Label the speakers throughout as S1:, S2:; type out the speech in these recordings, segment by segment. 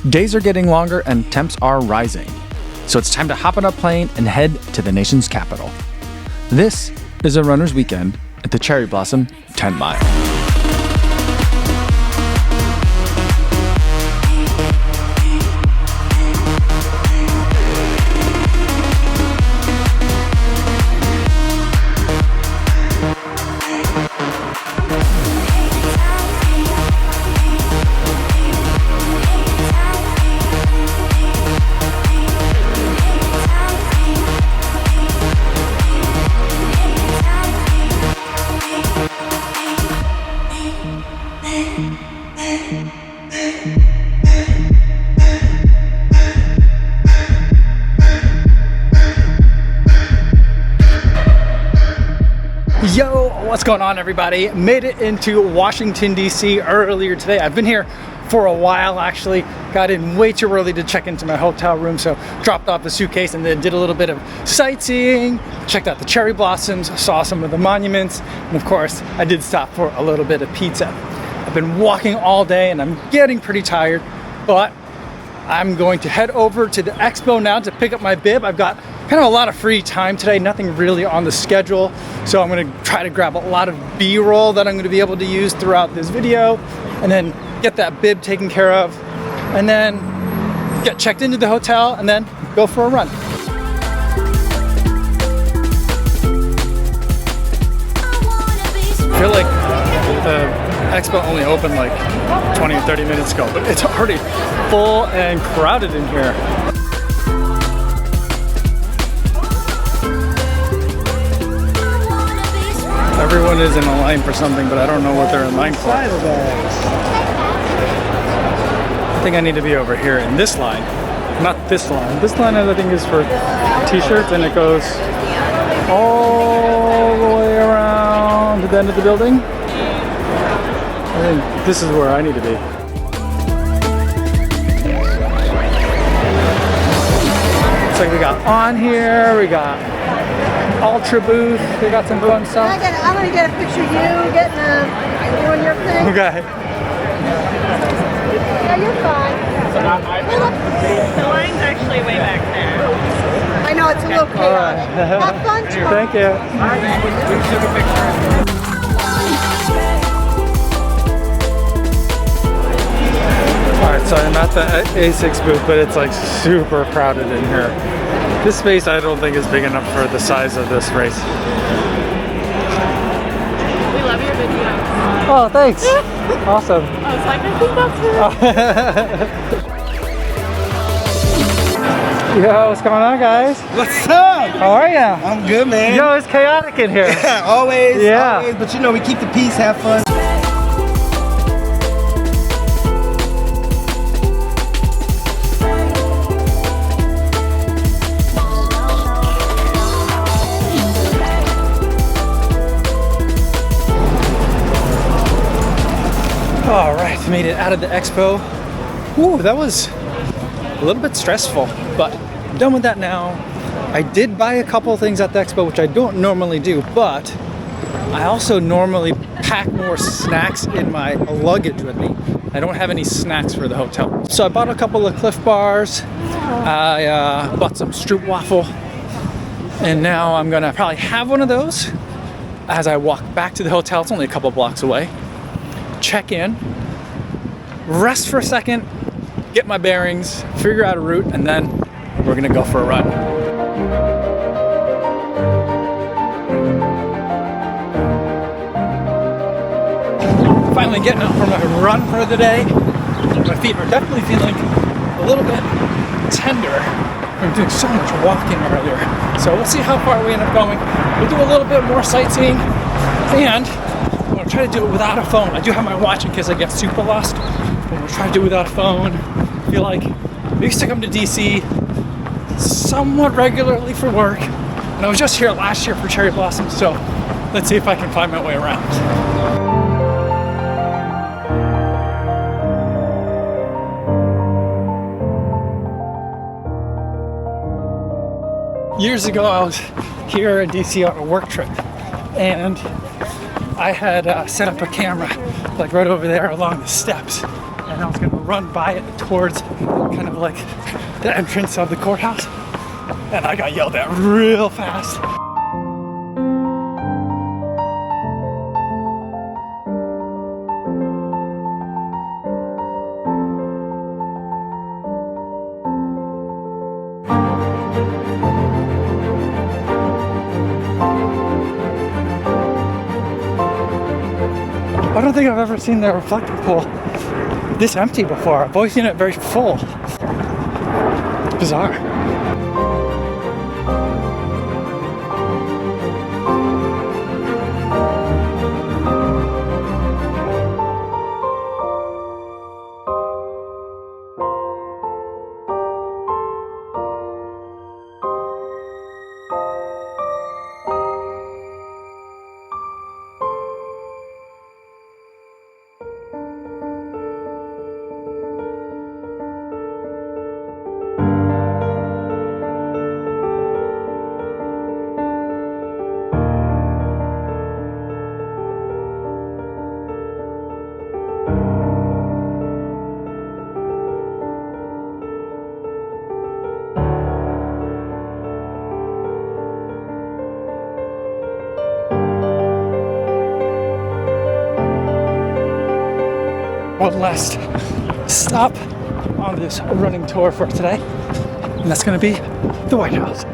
S1: Days are getting longer and temps are rising. So it's time to hop on a plane and head to the nation's capital. This is a runner's weekend at the Cherry Blossom 10 Mile.
S2: Yo, what's going on everybody? Made it into Washington, D.C. earlier today. I've been here for a while actually. Got in way too early to check into my hotel room, so dropped off the suitcase and then did a little bit of sightseeing, checked out the cherry blossoms, saw some of the monuments, and of course, I did stop for a little bit of pizza. I've been walking all day and I'm getting pretty tired, but I'm going to head over to the expo now to pick up my bib. I've got kind of a lot of free time today, nothing really on the schedule. So I'm gonna try to grab a lot of B-roll that I'm gonna be able to use throughout this video, and then get that bib taken care of, and then get checked into the hotel, and then go for a run. I feel like the expo only opened like 20 or 30 minutes ago, but it's already full and crowded in here. Everyone is in a line for something, but I don't know what they're in line for. I think I need to be over here in this line, not this line. This line I think is for t-shirts, and it goes all the way around to the end of the building. I think this is where I need to be. Looks like we got On here, we got Ultra booth, they got some fun stuff.
S3: I'm gonna get a picture of you doing your thing.
S2: Okay.
S3: Yeah, you're fine.
S4: The line's actually way back there.
S3: I know it's a little chaotic. Have fun, tomorrow.
S2: Thank you. Alright, so I'm at the A6 booth, but it's like super crowded in here. This space I don't think is big enough for the size of this race.
S4: We love your videos.
S2: Oh, thanks. Awesome.
S4: I was like, I think that's her.
S2: Yo, what's going on, guys?
S5: What's up?
S2: How are ya?
S5: I'm good, man.
S2: Yo, it's chaotic in here.
S5: Always,
S2: yeah.
S5: Always, but you know, we keep the peace, have fun.
S2: All right, made it out of the expo. Ooh, that was a little bit stressful, but I'm done with that now. I did buy a couple of things at the expo, which I don't normally do, but I also normally pack more snacks in my luggage with me. I don't have any snacks for the hotel. So I bought a couple of Cliff Bars. I bought some Stroopwafel, and now I'm gonna probably have one of those as I walk back to the hotel. It's only a couple blocks away. Check in, rest for a second, get my bearings, figure out a route, and then we're gonna go for a run. Finally getting out for my run for the day. My feet are definitely feeling a little bit tender. I'm doing so much walking earlier. So we'll see how far we end up going. We'll do a little bit more sightseeing, and I'm gonna try to do it without a phone. I do have my watch in case I get super lost, but we'll try to do it without a phone. I feel like I used to come to DC somewhat regularly for work, and I was just here last year for cherry blossoms, so let's see if I can find my way around. Years ago, I was here in DC on a work trip, and I had set up a camera like right over there along the steps, and I was gonna run by it towards kind of like the entrance of the courthouse, and I got yelled at real fast. I don't think I've ever seen the reflector pool this empty before. I've always seen it very full. It's bizarre. One last stop on this running tour for today, and that's going to be the White House.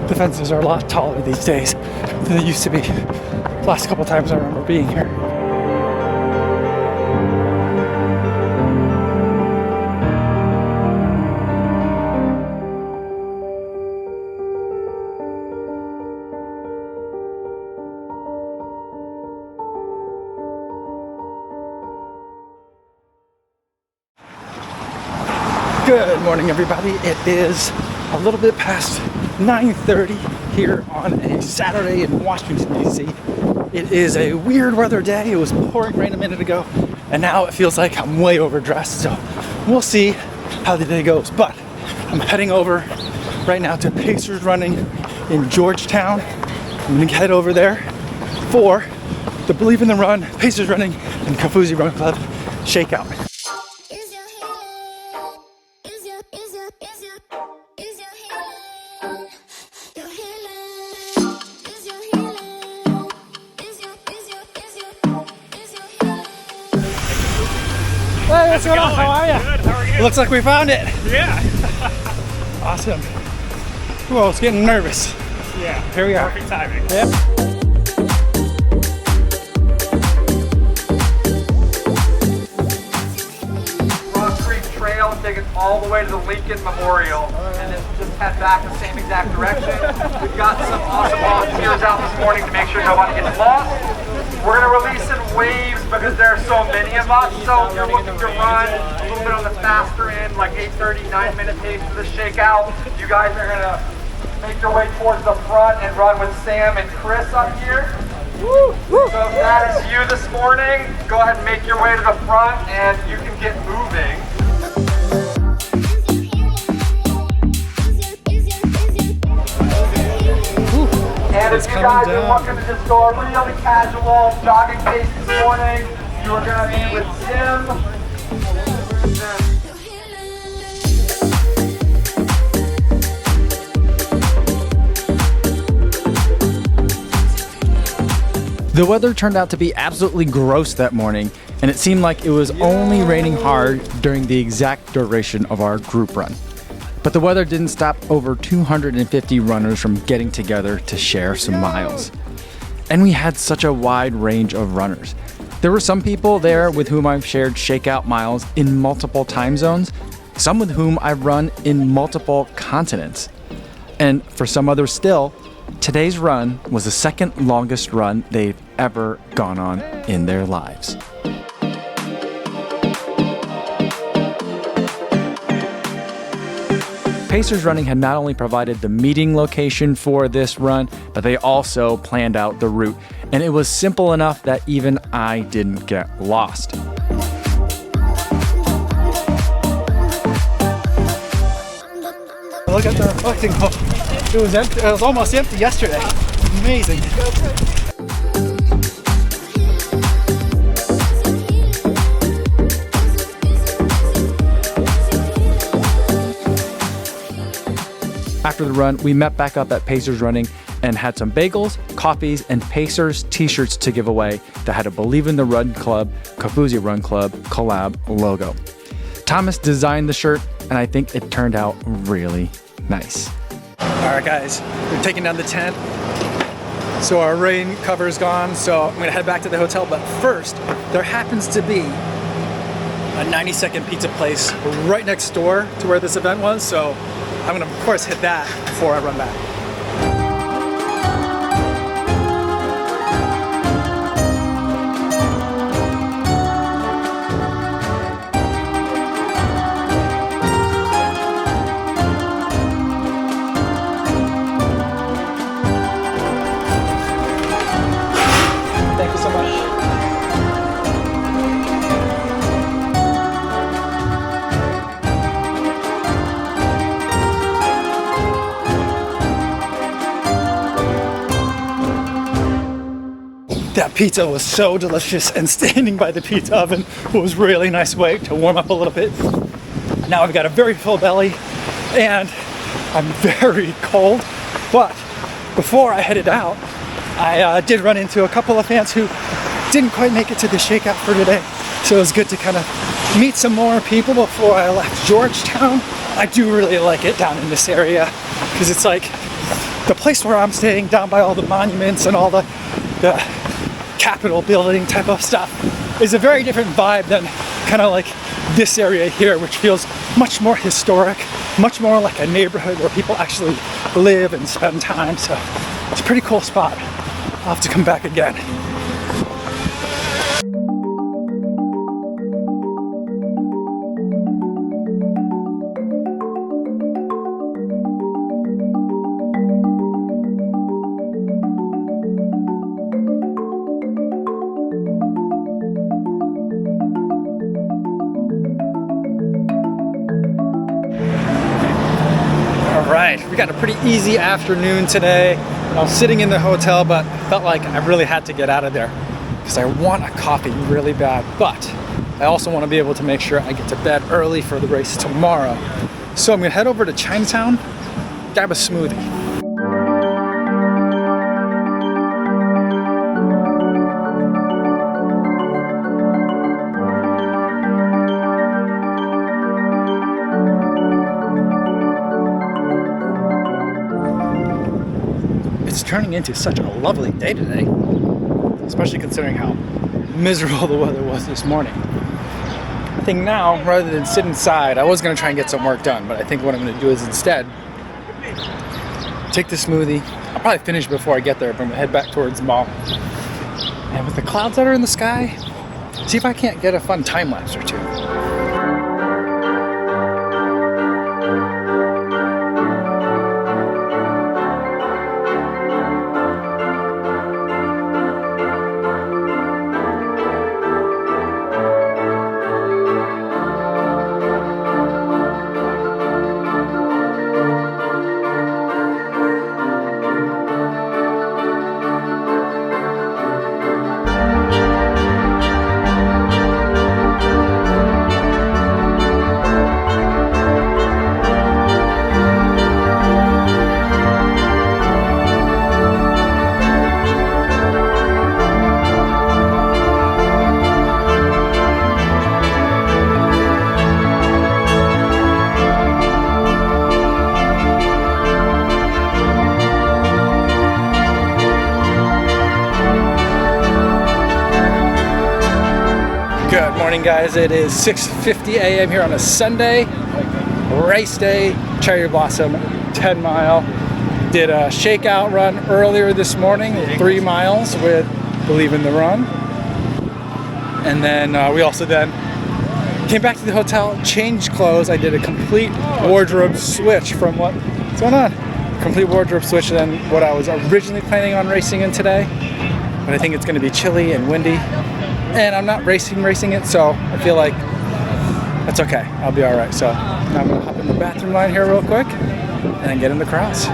S2: The fences are a lot taller these days than they used to be. The last couple times I remember being here. Good morning, everybody. It is a little bit past 9:30 here on a Saturday in Washington, D.C. It is a weird weather day. It was pouring rain a minute ago, and now it feels like I'm way overdressed, so we'll see how the day goes. But I'm heading over right now to Pacers Running in Georgetown. I'm gonna head over there for the Believe in the Run, Pacers Running, and Kofuzi Run Club shakeout. Hey, what's going on? How are you?
S6: Good, how are you?
S2: Looks like we found it.
S6: Yeah.
S2: Awesome. Whoa, I was getting nervous.
S6: Yeah.
S2: Here we are.
S6: Perfect timing.
S2: Yep.
S7: Rock Creek Trail, take it all the way to the Lincoln Memorial, and then just head back the same exact direction. We've got some awesome volunteers out this morning to make sure nobody gets lost. We're going to release in waves because there are so many of us, so if you're looking to run a little bit on the faster end, like 8:30, 9-minute pace for the shakeout, you guys are going to make your way towards the front and run with Sam and Chris up here. So if that is you this morning, go ahead and make your way to the front and you can get moving. And if you guys are looking to just go a really casual jogging pace this morning, you are going to be with Tim.
S1: The weather turned out to be absolutely gross that morning, and it seemed like it was only raining hard during the exact duration of our group run. But the weather didn't stop over 250 runners from getting together to share some miles. And we had such a wide range of runners. There were some people there with whom I've shared shakeout miles in multiple time zones, some with whom I've run in multiple continents. And for some others still, today's run was the second longest run they've ever gone on in their lives. Pacers Running had not only provided the meeting location for this run, but they also planned out the route. And it was simple enough that even I didn't get lost.
S2: Look at the reflecting hole. It was empty. It was almost empty yesterday. Amazing.
S1: After the run, we met back up at Pacers Running and had some bagels, coffees, and Pacers t-shirts to give away that had a Believe in the Run Club, Kofuzi Run Club collab logo. Thomas designed the shirt, and I think it turned out really nice.
S2: All right, guys, we're taking down the tent. So our rain cover is gone, so I'm gonna head back to the hotel. But first, there happens to be a 90-second pizza place right next door to where this event was. So I'm gonna, of course, hit that before I run back. Thank you so much. That pizza was so delicious, and standing by the pizza oven was really nice way to warm up a little bit. Now I've got a very full belly and I'm very cold, but before I headed out, I did run into a couple of fans who didn't quite make it to the shakeout for today. So it was good to kind of meet some more people before I left Georgetown. I do really like it down in this area because it's like the place where I'm staying, down by all the monuments and all the Capitol building type of stuff, is a very different vibe than kind of like this area here, which feels much more historic, much more like a neighborhood where people actually live and spend time. So it's a pretty cool spot. I'll have to come back again. We got a pretty easy afternoon today. I was sitting in the hotel, but felt like I really had to get out of there because I want a coffee really bad. But I also want to be able to make sure I get to bed early for the race tomorrow. So I'm gonna head over to Chinatown, grab a smoothie. It's turning into such a lovely day today, especially considering how miserable the weather was this morning. I think now, rather than sit inside, I was going to try and get some work done, but I think what I'm going to do is instead take the smoothie. I'll probably finish before I get there, but I'm going to head back towards the mall. And with the clouds that are in the sky, see if I can't get a fun time lapse or two. Good morning, guys. It is 6:50 a.m. here on a Sunday, race day, Cherry Blossom 10 mile. Did a shakeout run earlier this morning, 3 miles with Believe in the Run. And then we also then came back to the hotel, changed clothes. I did a complete wardrobe switch from what's going on? Complete wardrobe switch than what I was originally planning on racing in today. But I think it's gonna be chilly and windy. And I'm not racing it, so I feel like that's okay. I'll be all right. So now I'm gonna hop in the bathroom line here real quick and then get in the cross.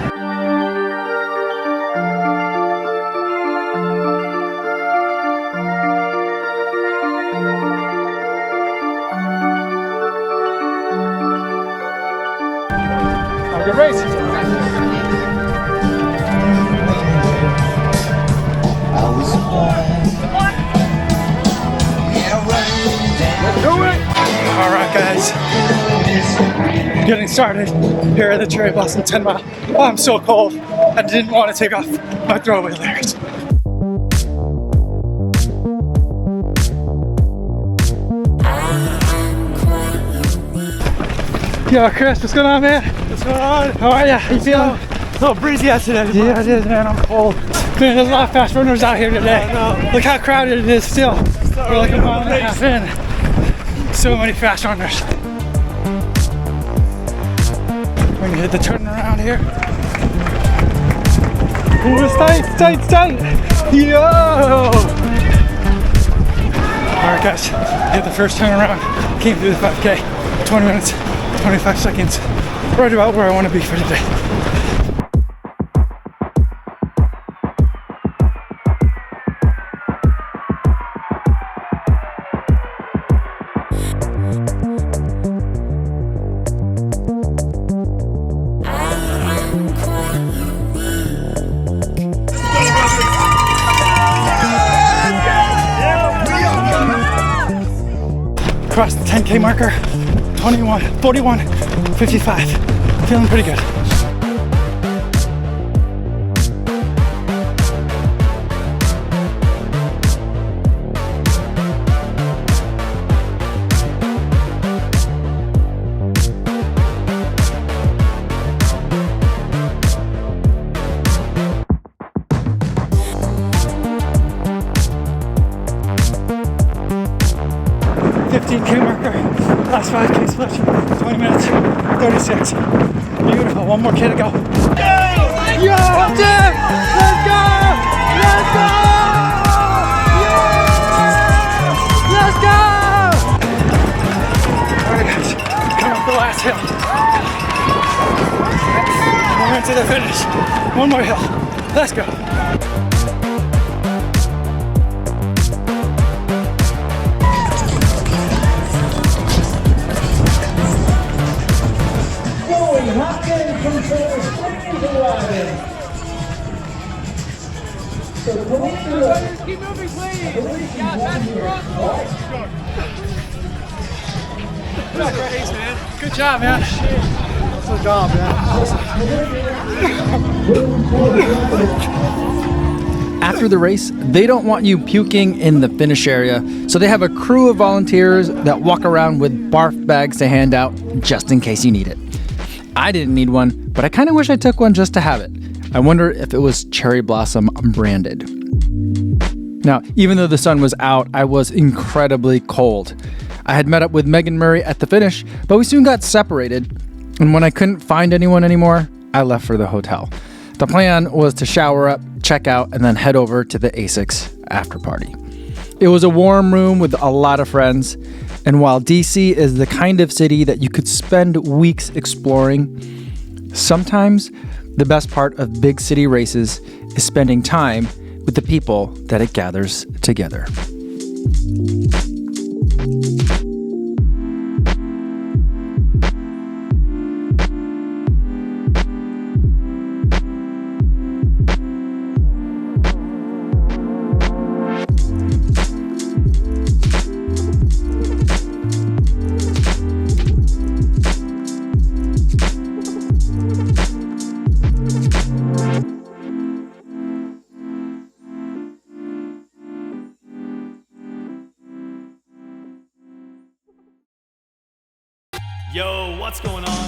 S2: Good race. Let's do it. All right, guys. Getting started here at the Cherry Blossom 10 mile. Oh, I'm so cold. I didn't want to take off my throwaway layers. Yo, Chris, what's going on, man?
S5: What's going on?
S2: How are ya? How you feeling?
S5: A little breezy out today.
S2: Yeah, it is, man. I'm cold. Man, there's a lot of fast runners out here today.
S5: I know.
S2: Look how crowded it is still. We're like a mile and a half in. So many fast runners. We're gonna hit the turnaround here. Ooh, it's tight, it's tight, it's tight. Yo! Alright, guys. Hit the first turnaround. Came through the 5K. 20 minutes, 25 seconds. Right about where I want to be for today. Crossed the 10K marker, 41:55. Feeling pretty good. Last 5K split, 20 minutes, 36. Beautiful, one more K to go. Yo, Jim! Let's go! Let's go! Yeah! Let's go! All right, guys, coming up the last hill. We're into the finish. One more hill. Let's go.
S6: Keep moving, please. Yeah, that's the
S2: Good job, man. Good job, man.
S1: After the race, they don't want you puking in the finish area, so they have a crew of volunteers that walk around with barf bags to hand out just in case you need it. I didn't need one, but I kind of wish I took one just to have it. I wonder if it was Cherry Blossom branded. Now, even though the sun was out, I was incredibly cold. I had met up with Megan Murray at the finish, but we soon got separated, and when I couldn't find anyone anymore, I left for the hotel. The plan was to shower up, check out, and then head over to the ASICS after party. It was a warm room with a lot of friends, and while DC is the kind of city that you could spend weeks exploring, sometimes the best part of big city races is spending time with the people that it gathers together.
S8: Yo, what's going on?